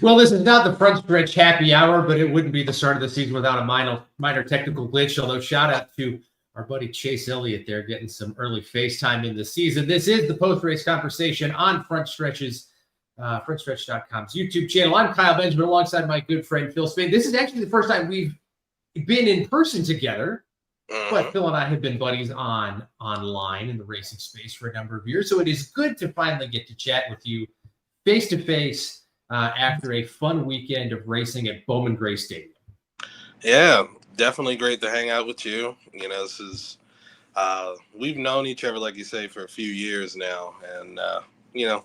Well, this is not the front stretch happy hour, but it wouldn't be the start of the season without a minor technical glitch. Although shout out to our buddy Chase Elliott there getting some early FaceTime in the season. This is the post-race conversation on Frontstretch's.com's YouTube channel. I'm Kyle Benjamin alongside my good friend Phil Spain. This is actually the first time we've been in person together, but Phil and I have been buddies online in the racing space for a number of years. So it is good to finally get to chat with you face to face after a fun weekend of racing at Bowman Gray Stadium. Yeah, definitely great to hang out with you. You know, this is we've known each other, like you say, for a few years now, and you know,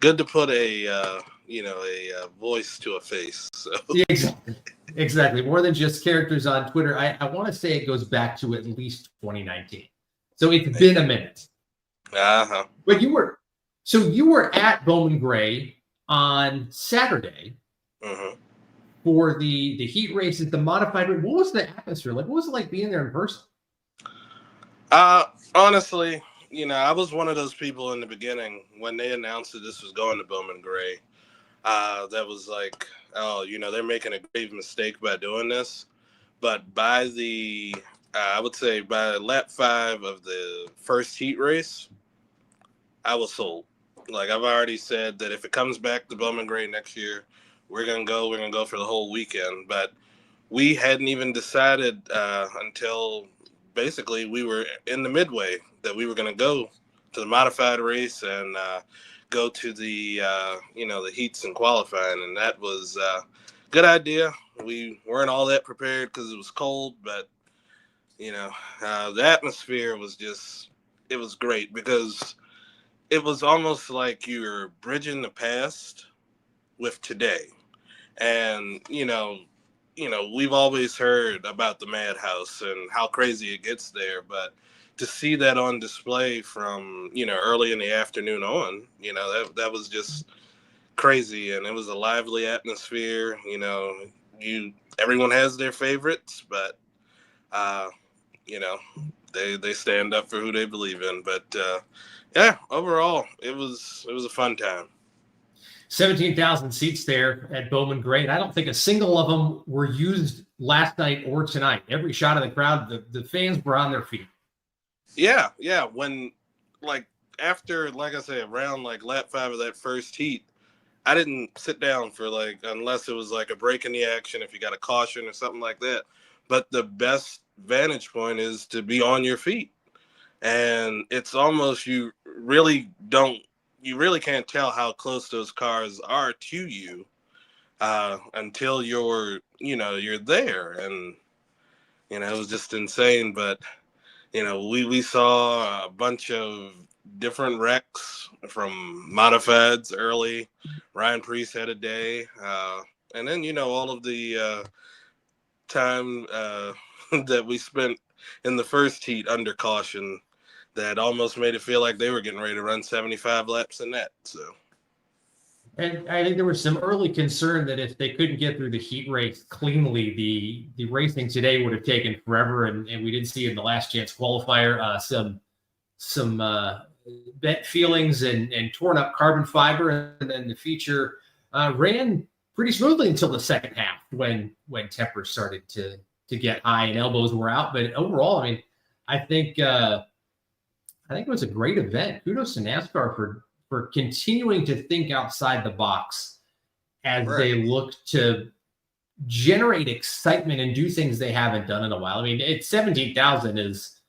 good to put a voice to a face. So. Exactly. More than just characters on Twitter. I want to say it goes back to at least 2019. So it's been a minute. But you were at Bowman Gray on Saturday for the heat races, the modified. What was the atmosphere like? What was it like being there in person? Honestly, you know, I was one of those people in the beginning when they announced that this was going to Bowman Gray. That was like, oh, you know, they're making a grave mistake by doing this. But by I would say by lap 5 of the first heat race, I was sold. Like I've already said that if it comes back to Bowman Gray next year, we're gonna go for the whole weekend. But we hadn't even decided until basically we were in the midway that we were gonna go to the modified race and go to the the heats and qualifying, and that was a good idea. We weren't all that prepared because it was cold, but you know the atmosphere was it was great because it was almost like you're bridging the past with today. And you know we've always heard about the Madhouse and how crazy it gets there, but to see that on display from early in the afternoon on, that was just crazy, and it was a lively atmosphere. Everyone has their favorites, but they stand up for who they believe in. But yeah, overall it was a fun time. 17,000 seats there at Bowman Gray, and I don't think a single of them were used last night or tonight. Every shot of the crowd, the fans were on their feet. Yeah. When, after, I say, around, lap 5 of that first heat, I didn't sit down for, unless it was, a break in the action, if you got a caution or something like that. But the best vantage point is to be on your feet. And it's almost, you really can't tell how close those cars are to you until you're there. And, it was just insane. But, we saw a bunch of different wrecks from modifieds early. Ryan Preece had a day. And then, all of the time that we spent in the first heat under caution that almost made it feel like they were getting ready to run 75 laps in that. So, and I think there was some early concern that if they couldn't get through the heat race cleanly, the racing today would have taken forever, and we didn't see in the last chance qualifier some bent feelings and torn up carbon fiber, and then the feature ran pretty smoothly until the second half when tempers started to get high and elbows were out. But overall, I mean, I think it was a great event. Kudos to NASCAR for continuing to think outside the box as they look to generate excitement and do things they haven't done in a while. I mean, 17,000 is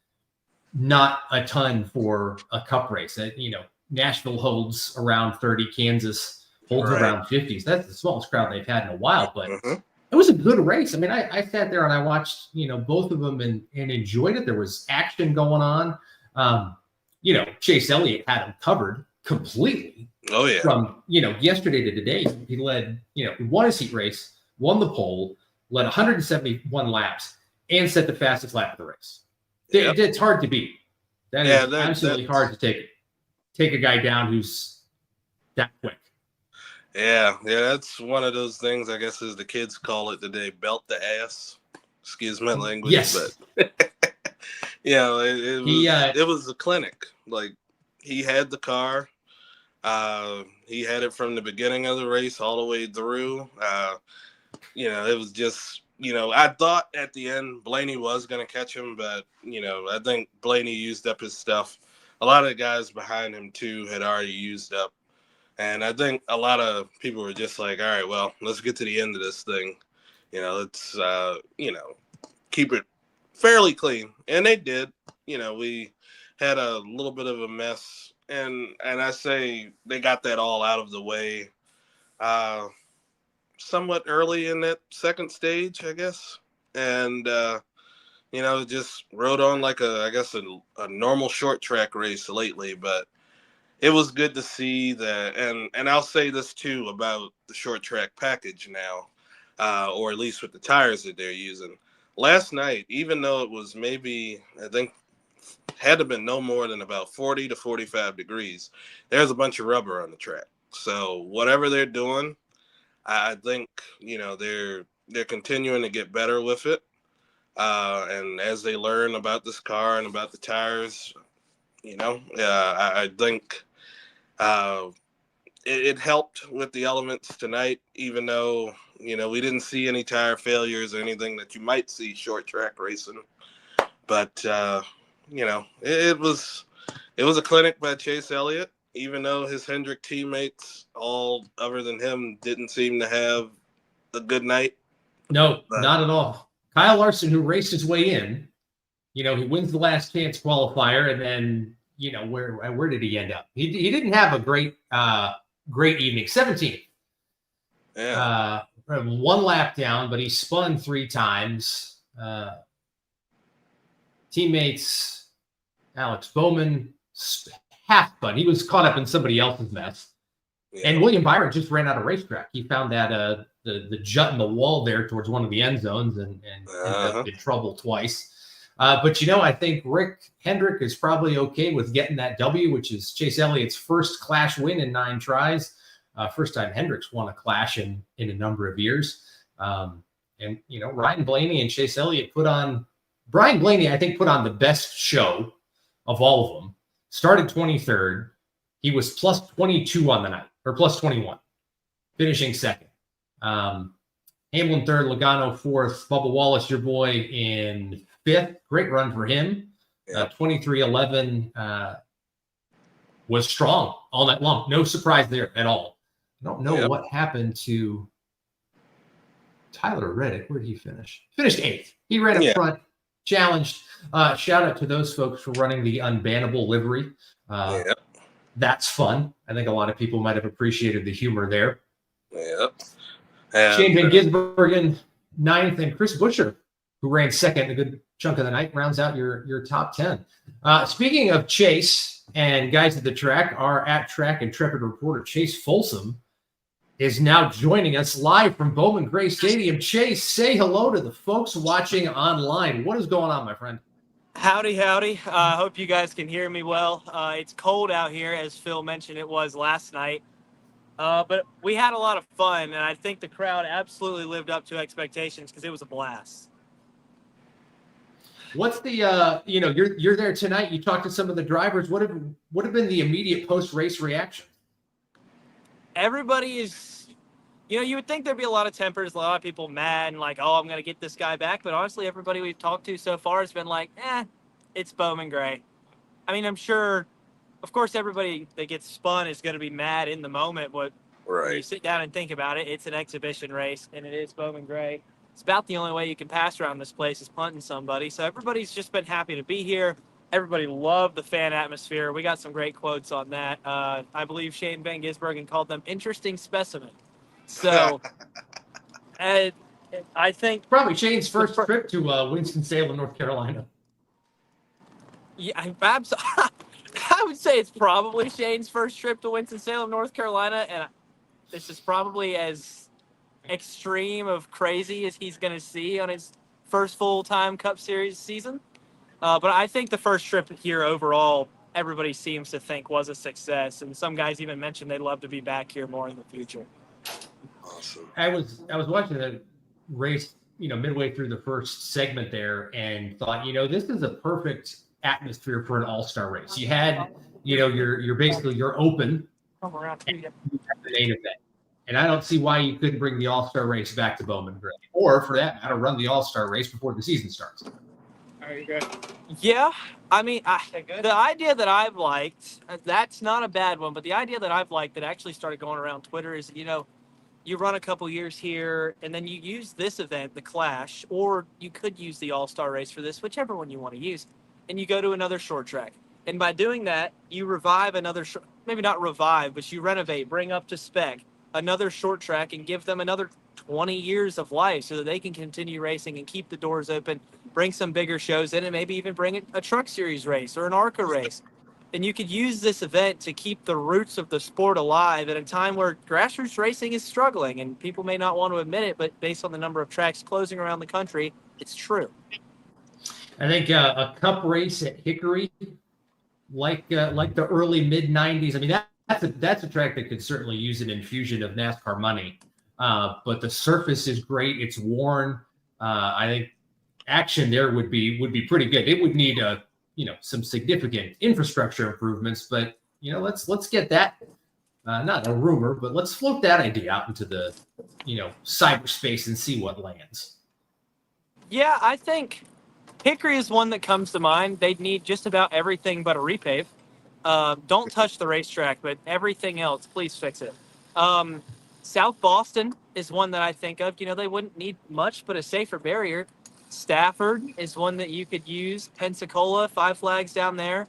not a ton for a cup race. Nashville holds around 30, Kansas holds around 50. So that's the smallest crowd they've had in a while, but it was a good race. I mean, I sat there and I watched, both of them and enjoyed it. There was action going on. Chase Elliott had him covered completely. Oh yeah. From, yesterday to today, he led, he won his heat race, won the pole, led 171 laps, and set the fastest lap of the race. Yep. It's hard to beat. That is absolutely hard to take a guy down who's that quick. Yeah, that's one of those things, I guess, as the kids call it today, belt the ass. Excuse my language. Yes. But it was a clinic. Like, he had the car. He had it from the beginning of the race all the way through. It was just, I thought at the end Blaney was going to catch him, but, I think Blaney used up his stuff. A lot of the guys behind him, too, had already used up. And I think a lot of people were just like, all right, well, let's get to the end of this thing. Let's, keep it fairly clean. And they did. We had a little bit of a mess. And I say they got that all out of the way somewhat early in that second stage, I guess. And, just rode on like a normal short track race lately. But it was good to see that. And I'll say this, too, about the short track package now, or at least with the tires that they're using. Last night, even though it was maybe, I think, had to have been no more than about 40 to 45 degrees, there's a bunch of rubber on the track. So whatever they're doing, I think, they're continuing to get better with it. And as they learn about this car and about the tires, I think it helped with the elements tonight, even though, we didn't see any tire failures or anything that you might see short track racing. But, it was a clinic by Chase Elliott, even though his Hendrick teammates, all other than him, didn't seem to have a good night. No, not at all. Kyle Larson, who raced his way in, he wins the last chance qualifier, and then, where did he end up? He didn't have a great evening. 17th. Yeah. One lap down, but he spun 3 times. Teammates, Alex Bowman, half spun. He was caught up in somebody else's mess. Yeah. And William Byron just ran out of racetrack. He found that the jut in the wall there towards one of the end zones and ended up in trouble twice. But, I think Rick Hendrick is probably okay with getting that W, which is Chase Elliott's first Clash win in 9 tries. First time Hendrick's won a Clash in a number of years. And Ryan Blaney and Chase Elliott Brian Blaney, I think, put on the best show of all of them. Started 23rd. He was plus 22 on the night, or plus 21, finishing second. Hamlin third, Logano fourth, Bubba Wallace, your boy, in fifth. Great run for him. 23-11 was strong all night long. No surprise there at all. I don't know what happened to Tyler Reddick. Where did he finish? Finished 8th. He ran up front, challenged. Shout out to those folks for running the unbannable livery. That's fun. I think a lot of people might have appreciated the humor there. Yep. Shane Van Gisbergen, 9th, and Chris Buescher, who ran 2nd a good chunk of the night, rounds out your top 10. Speaking of Chase and guys at the track, our at-track intrepid reporter Chase Folsom is now joining us live from Bowman Gray Stadium. Chase, say hello to the folks watching online. What is going on, my friend? Howdy, howdy. Hope you guys can hear me well. It's cold out here, as Phil mentioned it was last night. But we had a lot of fun, and I think the crowd absolutely lived up to expectations because it was a blast. What's the you're there tonight. You talked to some of the drivers. What have been the immediate post-race reaction? Everybody is, you would think there'd be a lot of tempers, a lot of people mad and like, oh, I'm going to get this guy back. But honestly, everybody we've talked to so far has been like, it's Bowman Gray. I mean, I'm sure, of course, everybody that gets spun is going to be mad in the moment. But when you sit down and think about it, it's an exhibition race, and it is Bowman Gray. It's about the only way you can pass around this place is punting somebody. So everybody's just been happy to be here. Everybody loved the fan atmosphere. We got some great quotes on that. I believe Shane Van Gisbergen called them interesting specimen. So I think probably Shane's first trip to Winston-Salem, North Carolina. Yeah, I would say it's probably Shane's first trip to Winston-Salem, North Carolina. And this is probably as extreme of crazy as he's going to see on his first full-time Cup Series season. But I think the first trip here overall, everybody seems to think was a success. And some guys even mentioned they'd love to be back here more in the future. Awesome. I was watching the race, midway through the first segment there and thought, this is a perfect atmosphere for an all-star race. You had, you're basically, you're open Come around to you. the main event. And I don't see why you couldn't bring the All-Star race back to Bowman Gray, or for that matter, run the All-Star race before the season starts. Are you good? Yeah, I mean, the idea that I've liked, that's not a bad one, but the idea that I've liked that actually started going around Twitter is, you run a couple years here, and then you use this event, the Clash, or you could use the All-Star race for this, whichever one you want to use, and you go to another short track. And by doing that, you revive another, maybe not revive, but you renovate, bring up to spec another short track and give them another 20 years of life so that they can continue racing and keep the doors open, bring some bigger shows in, and maybe even bring a truck series race or an ARCA race. And you could use this event to keep the roots of the sport alive at a time where grassroots racing is struggling, and people may not want to admit it, but based on the number of tracks closing around the country, it's true. I think a cup race at Hickory, like the early mid '90s. I mean, that's a track that could certainly use an infusion of NASCAR money. But the surface is great; it's worn. I think action there would be pretty good. It would need some significant infrastructure improvements, but let's get that. Not a rumor, but let's float that idea out into the cyberspace and see what lands. Yeah, I think Hickory is one that comes to mind. They'd need just about everything but a repave. Don't touch the racetrack, but everything else, please fix it. South Boston is one that I think of. They wouldn't need much but a safer barrier. Stafford is one that you could use. Pensacola, 5 Flags down there.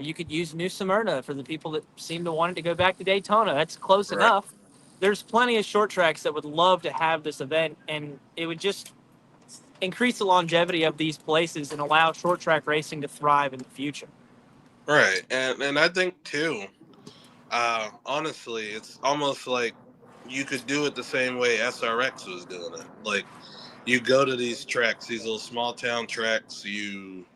You could use New Smyrna for the people that seem to want it to go back to Daytona. That's close enough. There's plenty of short tracks that would love to have this event, and it would just increase the longevity of these places and allow short track racing to thrive in the future. Right. And I think too, honestly, it's almost like you could do it the same way SRX was doing it. Like, you go to these tracks, these little small town tracks, you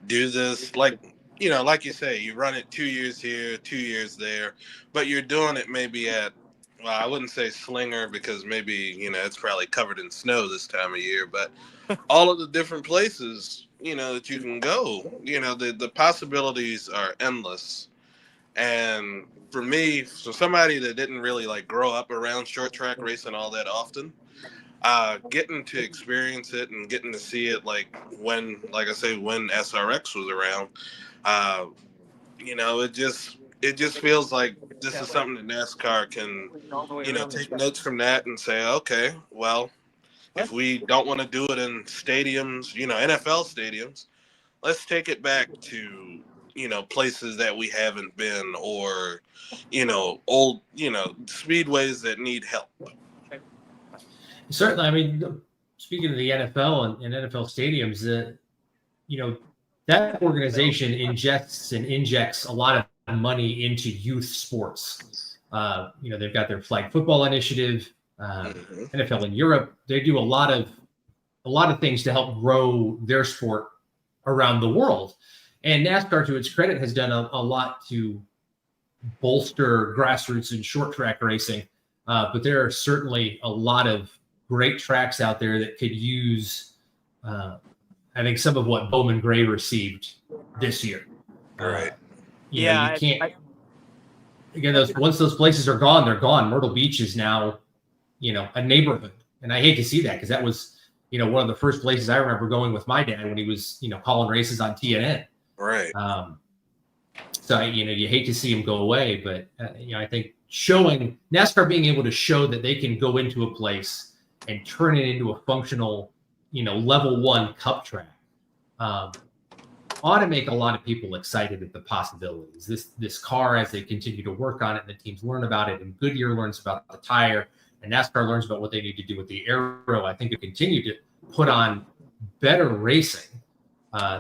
do this, like you say, you run it 2 years here, 2 years there, but you're doing it maybe at, well, I wouldn't say Slinger because maybe, it's probably covered in snow this time of year, but all of the different places, that you can go, the possibilities are endless. And for me, for somebody that didn't really grow up around short track racing all that often, getting to experience it and getting to see it when SRX was around, it just feels like this is something that NASCAR can, take notes from that and say, okay, well, if we don't want to do it in stadiums, NFL stadiums, let's take it back to, places that we haven't been, or, old, speedways that need help. Certainly. I mean, speaking of the NFL and NFL stadiums, that organization injects a lot of money into youth sports. They've got their flag football initiative, NFL in Europe. They do a lot of things to help grow their sport around the world. And NASCAR, to its credit, has done a lot to bolster grassroots and short track racing. But there are certainly a lot of great tracks out there that could use, I think, some of what Bowman Gray received this year. Right. You can't. Again, once those places are gone, they're gone. Myrtle Beach is now, a neighborhood, and I hate to see that because that was, one of the first places I remember going with my dad when he was, calling races on TNN. Right. So you hate to see him go away, but I think showing NASCAR being able to show that they can go into a place and turn it into a functional, level 1 cup track, ought to make a lot of people excited at the possibilities. This car, as they continue to work on it, and the teams learn about it, and Goodyear learns about the tire, and NASCAR learns about what they need to do with the aero, I think it continue to put on better racing.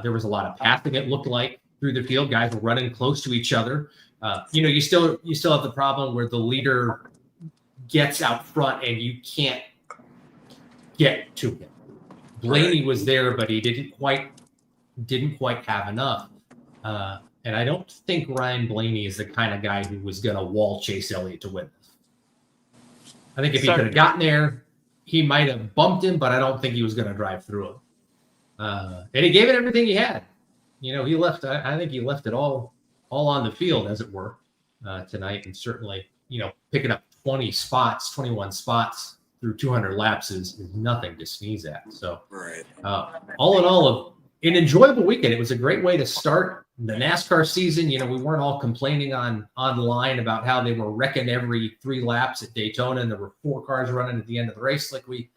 There was a lot of passing, it looked like, through the field. Guys were running close to each other. You still have the problem where the leader gets out front and you can't get to him. Blaney was there, but he didn't quite have enough. And I don't think Ryan Blaney is the kind of guy who was going to wall chase Elliott to win this. I think if he could have gotten there, he might have bumped him, but I don't think he was going to drive through him. And he gave it everything he had. He left. I think he left it all on the field, as it were. tonight, and certainly, picking up 21 spots through 200 laps is nothing to sneeze at. So, Right. all in all, an enjoyable weekend. It was a great way to start the NASCAR season. We weren't all complaining online about how they were wrecking every 3 laps at Daytona, and there were 4 cars running at the end of the race like we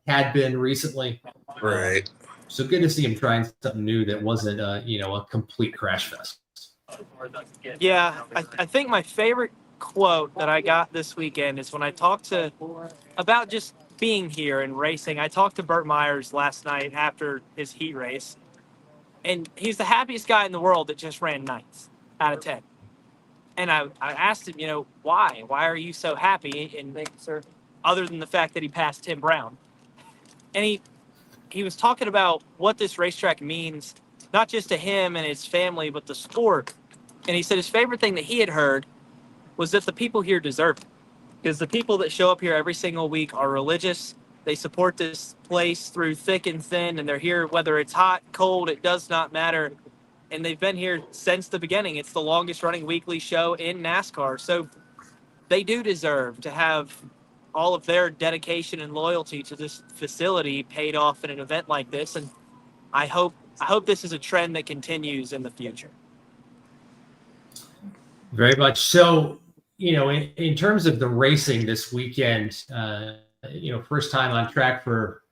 had been recently. Right. So good to see him trying something new that wasn't, a complete crash fest. Yeah, I think my favorite quote that I got this weekend is when I talked about just being here and racing. I talked to Burt Myers last night after his heat race, and he's the happiest guy in the world that just ran 9th out of 10. And I asked him, why? Why are you so happy? And other than the fact that he passed Tim Brown, and he was talking about what this racetrack means, not just to him and his family, but the sport. And he said his favorite thing that he had heard was that the people here deserve it. Because the people that show up here every single week are religious. They support this place through thick and thin, and they're here whether it's hot, cold, it does not matter. And they've been here since the beginning. It's the longest running weekly show in NASCAR. So they do deserve to have all of their dedication and loyalty to this facility paid off in an event like this. And I hope this is a trend that continues in the future. Very much so. In terms of the racing this weekend, first time on track for,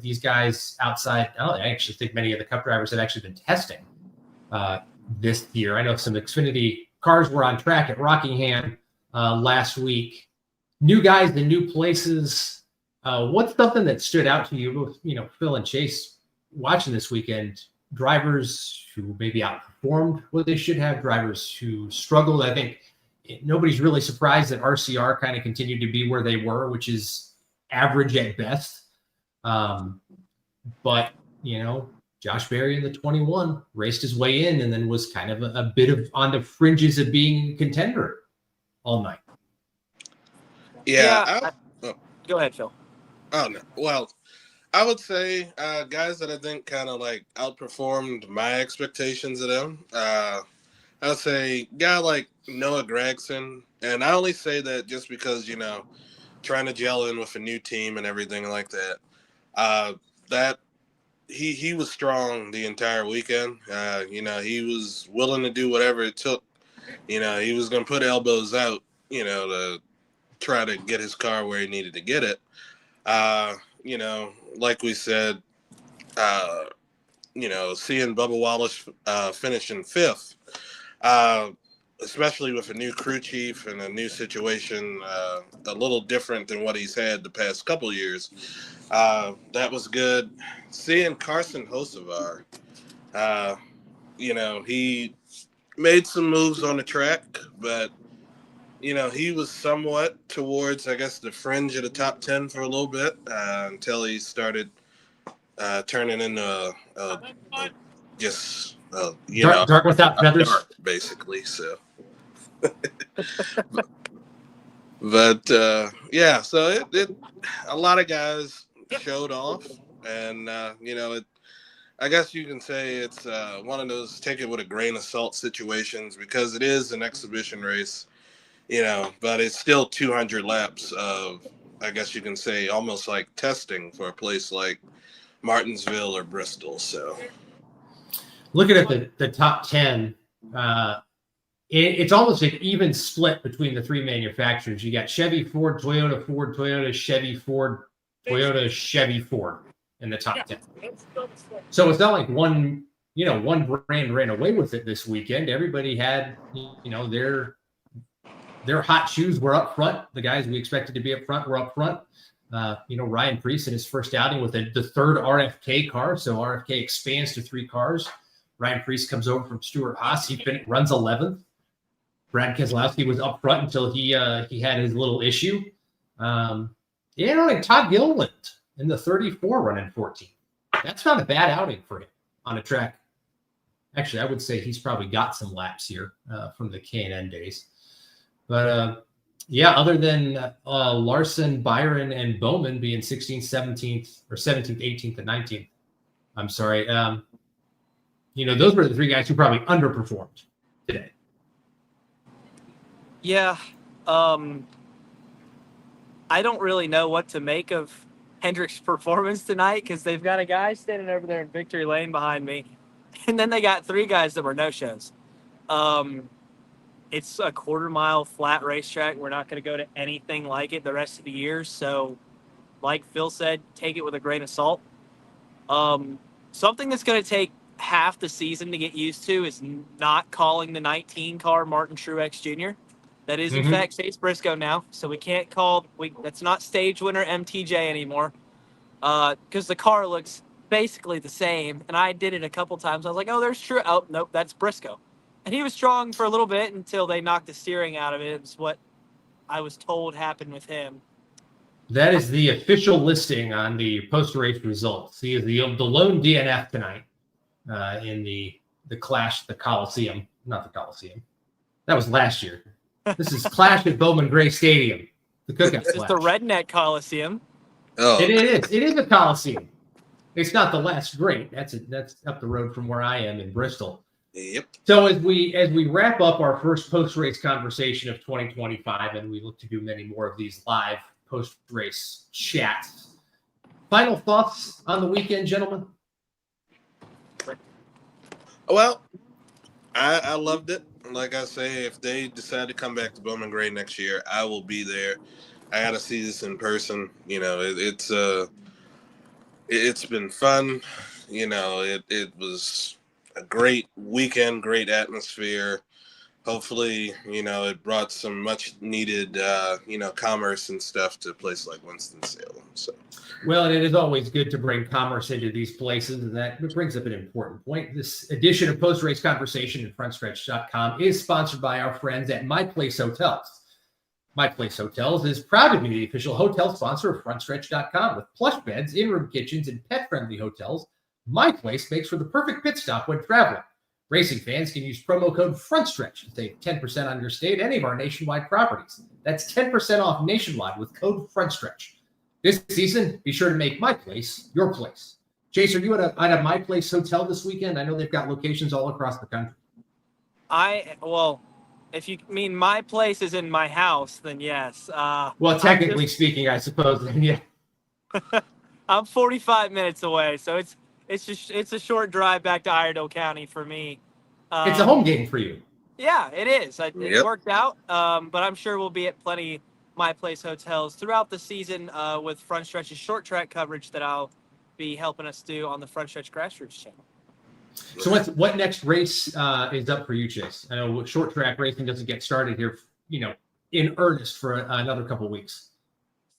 these guys outside. I actually think many of the Cup drivers have actually been testing this year. I know some Xfinity cars were on track at Rockingham last week. New guys in new places. What's something that stood out to you, Phil and Chase, watching this weekend? Drivers who maybe outperformed what they should have, drivers who struggled. I think nobody's really surprised that RCR kind of continued to be where they were, which is average at best. But, Josh Berry in the 21 raced his way in and then was kind of a bit of on the fringes of being a contender all night. Yeah. Go ahead, Phil. Oh, no. Well, I would say guys that I think kind of like outperformed my expectations of them. I would say guy like Noah Gragson. And I only say that just because, trying to gel in with a new team and everything like that. That he was strong the entire weekend. He was willing to do whatever it took. He was going to put elbows out, to try to get his car where he needed to get it. Like we said, seeing Bubba Wallace finishing 5th, especially with a new crew chief and a new situation, a little different than what he's had the past couple of years. That was good. Seeing Carson Hocevar, he made some moves on the track, but he was somewhat towards, I guess, the fringe of the top 10 for a little bit until he started turning into dark without feathers, basically. So, but so it a lot of guys showed off, and I guess you can say it's one of those take it with a grain of salt situations because it is an exhibition race. But it's still 200 laps of, I guess you can say, almost like testing for a place like Martinsville or Bristol. So, looking at the top 10, it's almost an even split between the 3 manufacturers. You got Chevy, Ford, Toyota, Chevy, Ford, Toyota, Chevy, Ford in the top 10. So it's not like one brand ran away with it this weekend. Everybody had, their hot shoes were up front. The guys we expected to be up front were up front. Ryan Preece in his first outing with the 3rd RFK car. So RFK expands to 3 cars. Ryan Preece comes over from Stuart Haas. He runs 11th. Brad Keselowski was up front until he had his little issue. Todd Gilliland in the 34 running 14. That's not a bad outing for him on a track. Actually, I would say he's probably got some laps here from the K&N days. But, other than Larson, Byron, and Bowman being 16th, 17th, or 17th, 18th, and 19th, I'm sorry. Those were the 3 guys who probably underperformed today. Yeah. I don't really know what to make of Hendrick's performance tonight because they've got a guy standing over there in victory lane behind me, and then they got 3 guys that were no-shows. It's a quarter-mile flat racetrack. We're not going to go to anything like it the rest of the year. So, like Phil said, take it with a grain of salt. Something that's going to take half the season to get used to is not calling the 19 car Martin Truex Jr. That is, in fact, Chase Briscoe now. So we can't call that's not stage winner MTJ anymore because the car looks basically the same. And I did it a couple times. I was like, oh, there's Truex. Oh, nope, that's Briscoe. And he was strong for a little bit until they knocked the steering out of it. It's what I was told happened with him. That is the official listing on the post-race results. He is the lone DNF tonight in the Clash, the Coliseum. Not the Coliseum. That was last year. This is Clash at Bowman Gray Stadium. The Cookout This is the Redneck Coliseum. Oh, It is a Coliseum. It's not the last great. That's up the road from where I am in Bristol. yep. So as we wrap up our first post-race conversation of 2025, and we look to do many more of these live post-race chats, final thoughts on the weekend, gentlemen? Well, I loved it. Like I say, if they decide to come back to Bowman Gray next year, I will be there. I got to see this in person. You know, it's been fun. You know, it was a great weekend, great atmosphere. Hopefully, you know, it brought some much needed, commerce and stuff to a place like Winston-Salem. So, Well, and it is always good to bring commerce into these places, and that brings up an important point. This edition of Post-Race Conversation at Frontstretch.com is sponsored by our friends at My Place Hotels. My Place Hotels is proud to be the official hotel sponsor of Frontstretch.com. With plush beds, in-room kitchens, and pet-friendly hotels, My Place makes for the perfect pit stop when traveling. Racing fans can use promo code FRONTSTRETCH and save 10% on your stay at any of our nationwide properties. That's 10% off nationwide with code FRONTSTRETCH. This season, be sure to make My Place your place. Chase, are you at a My Place hotel this weekend? I know they've got locations all across the country. If you mean my place is in my house, then yes. Well, technically speaking, I suppose. Yeah. I'm 45 minutes away, so it's a short drive back to Iredell County for me. It's a home game for you. Yeah, it is. It Yep. worked out, but I'm sure we'll be at plenty My Place hotels throughout the season with Front Stretch's short track coverage that I'll be helping us do on the Front Stretch Grassroots channel. So what next race is up for you, Chase? I know short track racing doesn't get started here, in earnest for another couple of weeks.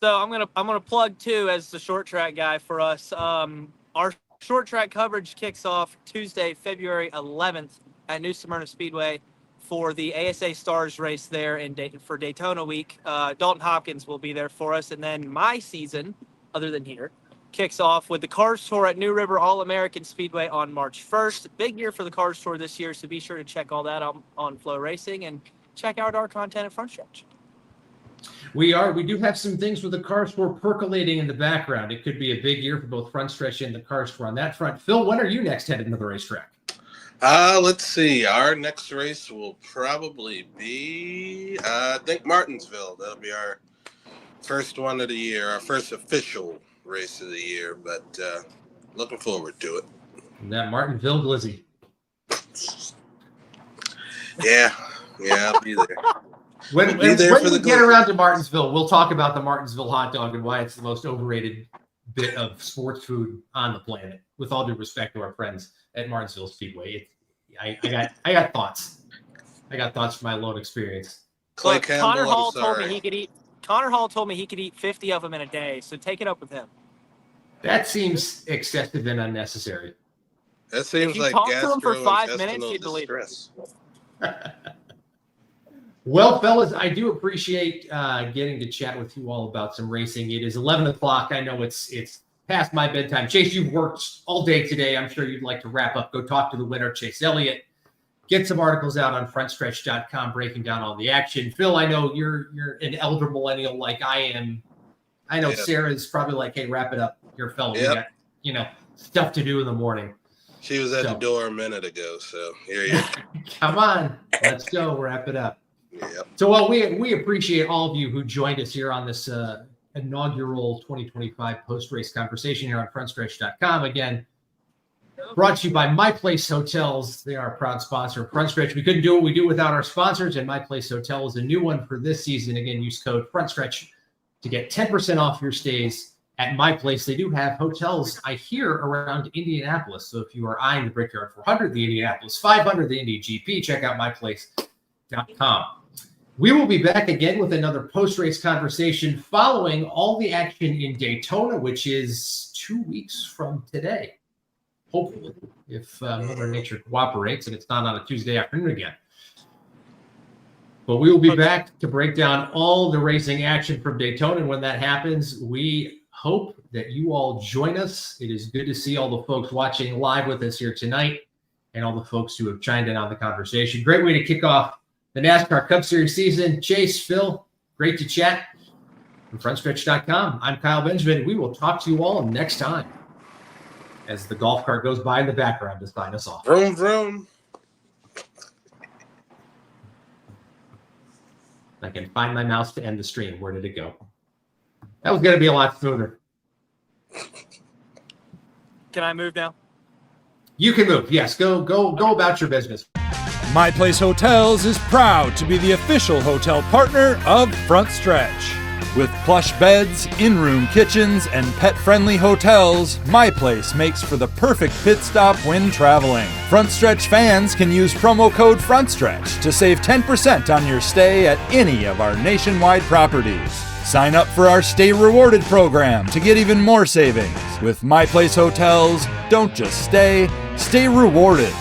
So I'm gonna plug too as the short track guy for us. Our short track coverage kicks off Tuesday, February 11th at New Smyrna Speedway for the ASA Stars race there for Daytona week. Dalton Hopkins will be there for us, and then my season, other than here, kicks off with the Cars Tour at New River All-American Speedway on March 1st. Big year for the Cars Tour this year, so be sure to check all that on Flow Racing and check out our content at Front Stretch. We do have some things with the Cars Tour percolating in the background. It could be a big year for both Front Stretch and the Cars Tour on that front. Phil, when are you next headed to the racetrack? Let's see. Our next race will probably be, I think, Martinsville. That'll be our first one of the year, our first official race of the year, but looking forward to it. That Martinsville Glizzy. Yeah, I'll be there. When we get around to Martinsville, we'll talk about the Martinsville hot dog and why it's the most overrated bit of sports food on the planet. With all due respect to our friends at Martinsville Speedway, I got thoughts. I got thoughts from my own experience. Clay Look, Campbell, Connor Hall I'm sorry. Connor Hall told me he could eat 50 of them in a day, so take it up with him. That seems excessive and unnecessary. That seems If you like talk to him for 5 minutes, gastrointestinal you'd believe it. distress. Well, fellas, I do appreciate getting to chat with you all about some racing. It is 11 o'clock. I know it's past my bedtime. Chase, you've worked all day today. I'm sure you'd like to wrap up. Go talk to the winner, Chase Elliott. Get some articles out on frontstretch.com breaking down all the action. Phil, I know you're an elder millennial like I am. I know Sarah's probably like, hey, wrap it up. You're a fellow. Yep. We got, stuff to do in the morning. She was at the door a minute ago, so here you go. Come on. Let's go. Wrap it up. Yep. So, well, we appreciate all of you who joined us here on this inaugural 2025 post-race conversation here on Frontstretch.com. Again, brought to you by My Place Hotels. They are a proud sponsor of Frontstretch. We couldn't do what we do without our sponsors, and My Place Hotel is a new one for this season. Again, use code Frontstretch to get 10% off your stays at My Place. They do have hotels, I hear, around Indianapolis. So if you are eyeing the Brickyard 400, the Indianapolis 500, the Indy GP, check out myplace.com. We will be back again with another post-race conversation following all the action in Daytona, which is 2 weeks from today. Hopefully, if Mother Nature cooperates and it's not on a Tuesday afternoon again. But we will be back to break down all the racing action from Daytona. And when that happens, we hope that you all join us. It is good to see all the folks watching live with us here tonight and all the folks who have chimed in on the conversation. Great way to kick off the NASCAR Cup Series season. Chase, Phil, great to chat. From Frontstretch.com, I'm Kyle Benjamin. We will talk to you all next time as the golf cart goes by in the background to sign us off. Vroom, vroom. I can find my mouse to end the stream. Where did it go? That was going to be a lot smoother. Can I move now? You can move. Yes, go about your business. My Place Hotels is proud to be the official hotel partner of Frontstretch. With plush beds, in-room kitchens, and pet-friendly hotels, My Place makes for the perfect pit stop when traveling. Frontstretch fans can use promo code FRONTSTRETCH to save 10% on your stay at any of our nationwide properties. Sign up for our Stay Rewarded program to get even more savings. With My Place Hotels, don't just stay, stay rewarded.